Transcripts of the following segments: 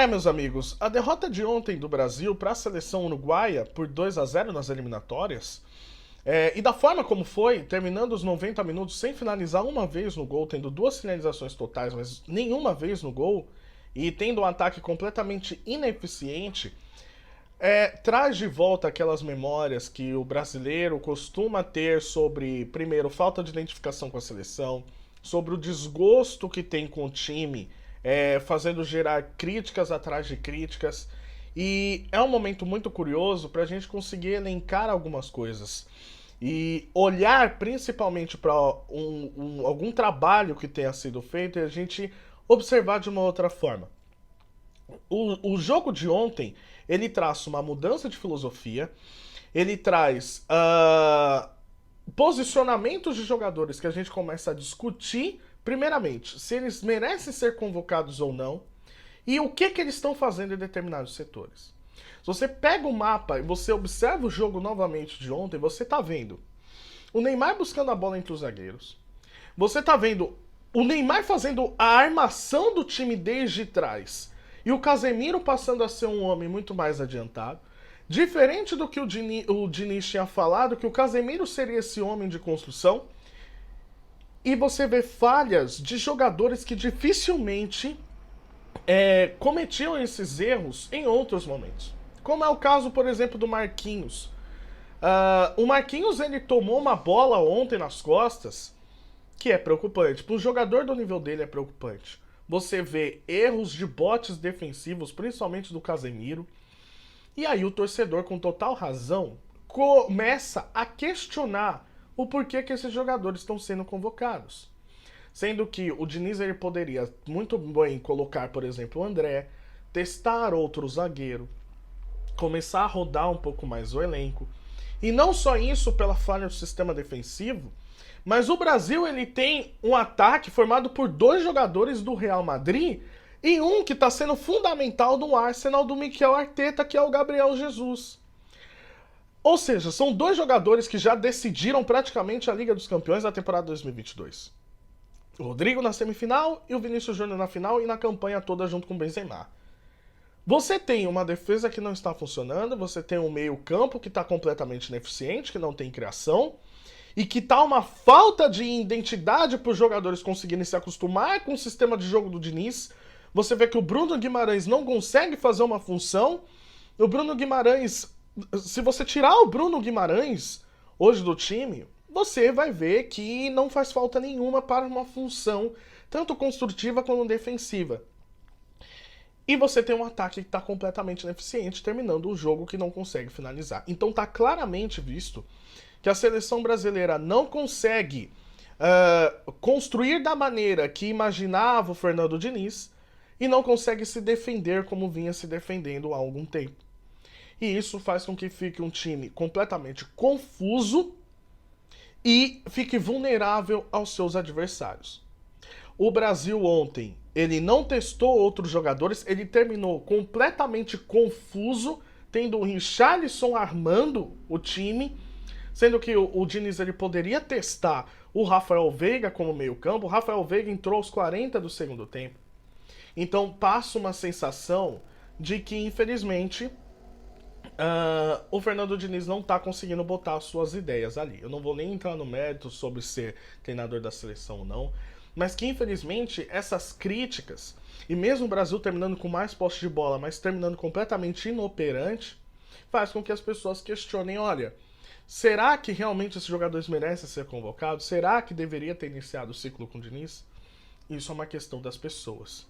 Meus amigos, a derrota de ontem do Brasil para a seleção uruguaia por 2-0 nas eliminatórias, e da forma como foi, terminando os 90 minutos sem finalizar uma vez no gol, tendo duas finalizações totais, mas nenhuma vez no gol, e tendo um ataque completamente ineficiente, traz de volta aquelas memórias que o brasileiro costuma ter sobre, primeiro, falta de identificação com a seleção, sobre o desgosto que tem com o time, fazendo gerar críticas atrás de críticas. E é um momento muito curioso para a gente conseguir elencar algumas coisas e olhar principalmente para algum trabalho que tenha sido feito e a gente observar de uma outra forma. O jogo de ontem, ele traz uma mudança de filosofia, ele traz posicionamentos de jogadores que a gente começa a discutir, primeiramente, se eles merecem ser convocados ou não, e o que eles estão fazendo em determinados setores. Se você pega o mapa e você observa o jogo novamente de ontem, você está vendo o Neymar buscando a bola entre os zagueiros, você está vendo o Neymar fazendo a armação do time desde trás, e o Casemiro passando a ser um homem muito mais adiantado. Diferente do que o Diniz tinha falado, que o Casemiro seria esse homem de construção. E você vê falhas de jogadores que dificilmente cometiam esses erros em outros momentos. Como é o caso, por exemplo, do Marquinhos. O Marquinhos, ele tomou uma bola ontem nas costas que é preocupante. Para o jogador do nível dele é preocupante. Você vê erros de botes defensivos, principalmente do Casemiro. E aí o torcedor, com total razão, começa a questionar o porquê que esses jogadores estão sendo convocados. Sendo que o Diniz ele poderia muito bem colocar, por exemplo, o André, testar outro zagueiro, começar a rodar um pouco mais o elenco. E não só isso pela falha do sistema defensivo, mas o Brasil ele tem um ataque formado por dois jogadores do Real Madrid e um que está sendo fundamental no Arsenal do Mikel Arteta, que é o Gabriel Jesus. Ou seja, são dois jogadores que já decidiram praticamente a Liga dos Campeões da temporada 2022. O Rodrigo na semifinal e o Vinícius Júnior na final e na campanha toda junto com o Benzema. Você tem uma defesa que não está funcionando, você tem um meio-campo que está completamente ineficiente, que não tem criação, e que tá uma falta de identidade para os jogadores conseguirem se acostumar com o sistema de jogo do Diniz. Você vê que o Bruno Guimarães não consegue fazer uma função. O Bruno Guimarães, se você tirar o Bruno Guimarães hoje do time, você vai ver que não faz falta nenhuma para uma função tanto construtiva quanto defensiva. E você tem um ataque que está completamente ineficiente, terminando o jogo que não consegue finalizar. Então tá claramente visto que a seleção brasileira não consegue construir da maneira que imaginava o Fernando Diniz e não consegue se defender como vinha se defendendo há algum tempo. E isso faz com que fique um time completamente confuso e fique vulnerável aos seus adversários. O Brasil ontem, ele não testou outros jogadores, ele terminou completamente confuso, tendo o Richarlison armando o time, sendo que o Diniz ele poderia testar o Rafael Veiga como meio-campo. O Rafael Veiga entrou aos 40 do segundo tempo. Então passa uma sensação de que, infelizmente, o Fernando Diniz não está conseguindo botar as suas ideias ali. Eu não vou nem entrar no mérito sobre ser treinador da seleção ou não, mas que, infelizmente, essas críticas, e mesmo o Brasil terminando com mais posse de bola, mas terminando completamente inoperante, faz com que as pessoas questionem, olha, será que realmente esses jogadores merecem ser convocados? Será que deveria ter iniciado o ciclo com o Diniz? Isso é uma questão das pessoas.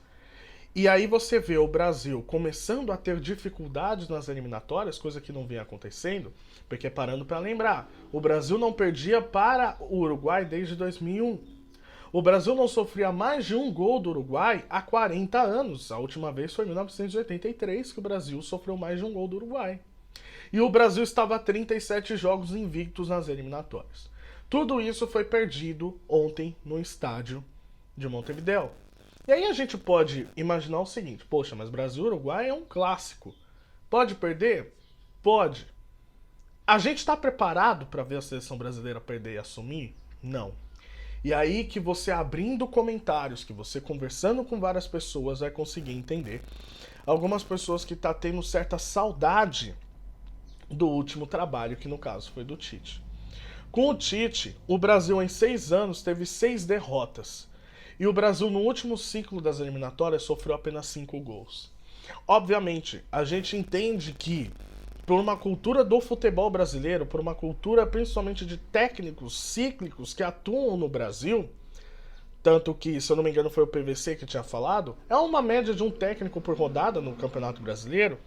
E aí você vê o Brasil começando a ter dificuldades nas eliminatórias, coisa que não vinha acontecendo, porque parando para lembrar, o Brasil não perdia para o Uruguai desde 2001. O Brasil não sofria mais de um gol do Uruguai há 40 anos. A última vez foi em 1983 que o Brasil sofreu mais de um gol do Uruguai. E o Brasil estava a 37 jogos invictos nas eliminatórias. Tudo isso foi perdido ontem no estádio de Montevidéu. E aí a gente pode imaginar o seguinte, poxa, mas Brasil e Uruguai é um clássico. Pode perder? Pode. A gente está preparado para ver a seleção brasileira perder e assumir? Não. E aí que você abrindo comentários, que você conversando com várias pessoas vai conseguir entender. algumas pessoas que tá tendo certa saudade do último trabalho, que no caso foi do Tite. Com o Tite, o Brasil em 6 anos teve 6 derrotas. E o Brasil no último ciclo das eliminatórias sofreu apenas 5 gols. Obviamente, a gente entende que por uma cultura do futebol brasileiro, por uma cultura principalmente de técnicos cíclicos que atuam no Brasil, tanto que, se eu não me engano, foi o PVC que tinha falado, é uma média de um técnico por rodada no Campeonato Brasileiro.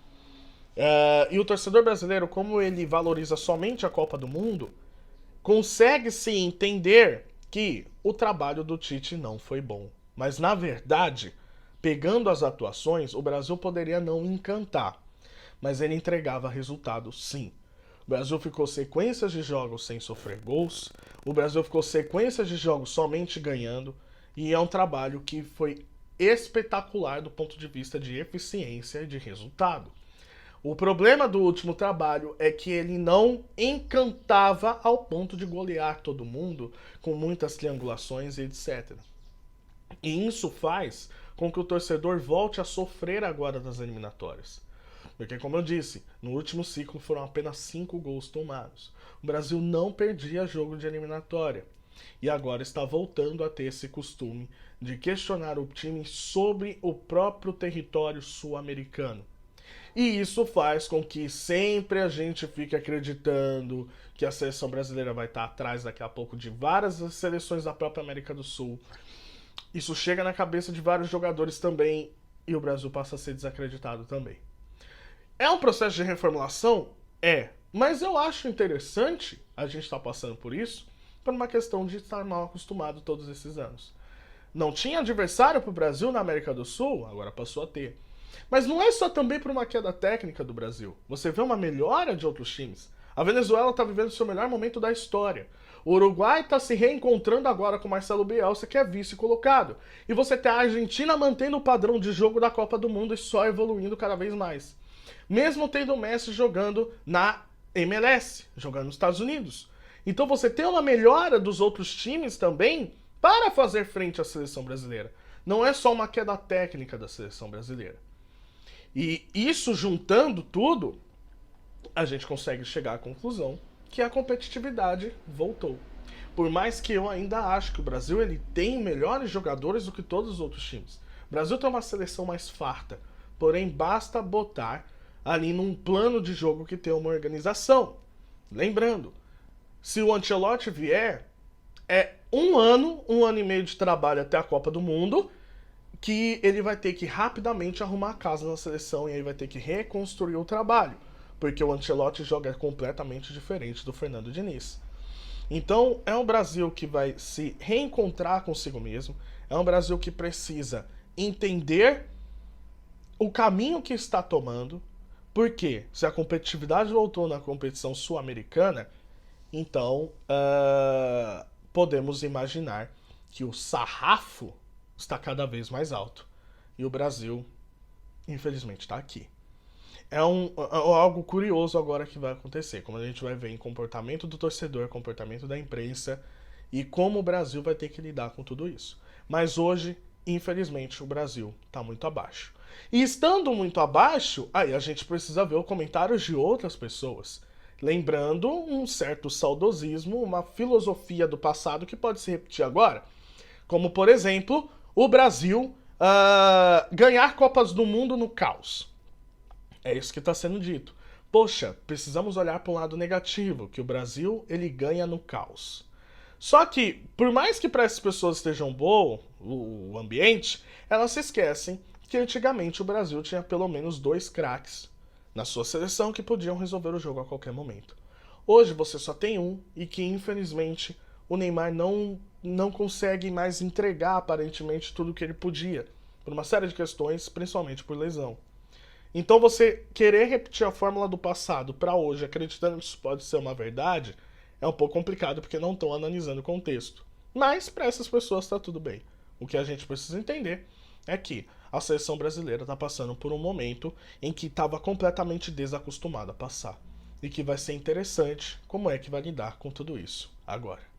E o torcedor brasileiro, como ele valoriza somente a Copa do Mundo, consegue sim entender que o trabalho do Tite não foi bom. Mas, na verdade, pegando as atuações, o Brasil poderia não encantar. Mas ele entregava resultado sim. O Brasil ficou sequências de jogos sem sofrer gols. O Brasil ficou sequências de jogos somente ganhando. E é um trabalho que foi espetacular do ponto de vista de eficiência e de resultado. O problema do último trabalho é que ele não encantava ao ponto de golear todo mundo com muitas triangulações e etc. E isso faz com que o torcedor volte a sofrer agora das eliminatórias. Porque, como eu disse, no último ciclo foram apenas 5 gols tomados. O Brasil não perdia jogo de eliminatória. E agora está voltando a ter esse costume de questionar o time sobre o próprio território sul-americano. E isso faz com que sempre a gente fique acreditando que a seleção brasileira vai estar atrás daqui a pouco de várias seleções da própria América do Sul. Isso chega na cabeça de vários jogadores também e o Brasil passa a ser desacreditado também. É um processo de reformulação? É. Mas eu acho interessante a gente estar passando por isso por uma questão de estar mal acostumado todos esses anos. Não tinha adversário para o Brasil na América do Sul, agora passou a ter. Mas não é só também por uma queda técnica do Brasil. Você vê uma melhora de outros times. A Venezuela está vivendo seu melhor momento da história. O Uruguai está se reencontrando agora com Marcelo Bielsa, que é vice-colocado. E você tem a Argentina mantendo o padrão de jogo da Copa do Mundo e só evoluindo cada vez mais. Mesmo tendo o Messi jogando na MLS, jogando nos Estados Unidos. Então você tem uma melhora dos outros times também para fazer frente à seleção brasileira. Não é só uma queda técnica da seleção brasileira. E isso juntando tudo, a gente consegue chegar à conclusão que a competitividade voltou. Por mais que eu ainda acho que o Brasil ele tem melhores jogadores do que todos os outros times. O Brasil tem uma seleção mais farta, porém basta botar ali num plano de jogo que tem uma organização. Lembrando, se o Ancelotti vier, é um ano e meio de trabalho até a Copa do Mundo, que ele vai ter que rapidamente arrumar a casa na seleção e aí vai ter que reconstruir o trabalho, porque o Ancelotti joga completamente diferente do Fernando Diniz. Então é um Brasil que vai se reencontrar consigo mesmo, é um Brasil que precisa entender o caminho que está tomando, porque se a competitividade voltou na competição sul-americana, então podemos imaginar que o sarrafo está cada vez mais alto. E o Brasil, infelizmente, está aqui. É algo curioso agora que vai acontecer, como a gente vai ver em comportamento do torcedor, comportamento da imprensa e como o Brasil vai ter que lidar com tudo isso. Mas hoje, infelizmente, o Brasil está muito abaixo. E estando muito abaixo, aí a gente precisa ver os comentários de outras pessoas. Lembrando um certo saudosismo, uma filosofia do passado que pode se repetir agora. Como, por exemplo, o Brasil ganhar Copas do Mundo no caos. É isso que está sendo dito. Poxa, precisamos olhar para um lado negativo, que o Brasil ele ganha no caos. Só que, por mais que para essas pessoas estejam bom o ambiente, elas se esquecem que antigamente o Brasil tinha pelo menos 2 craques na sua seleção que podiam resolver o jogo a qualquer momento. Hoje você só tem um e que infelizmente o Neymar não consegue mais entregar aparentemente tudo o que ele podia, por uma série de questões, principalmente por lesão. Então você querer repetir a fórmula do passado para hoje, acreditando que isso pode ser uma verdade, é um pouco complicado porque não estão analisando o contexto. Mas para essas pessoas está tudo bem. O que a gente precisa entender é que a seleção brasileira está passando por um momento em que estava completamente desacostumada a passar. E que vai ser interessante como é que vai lidar com tudo isso agora.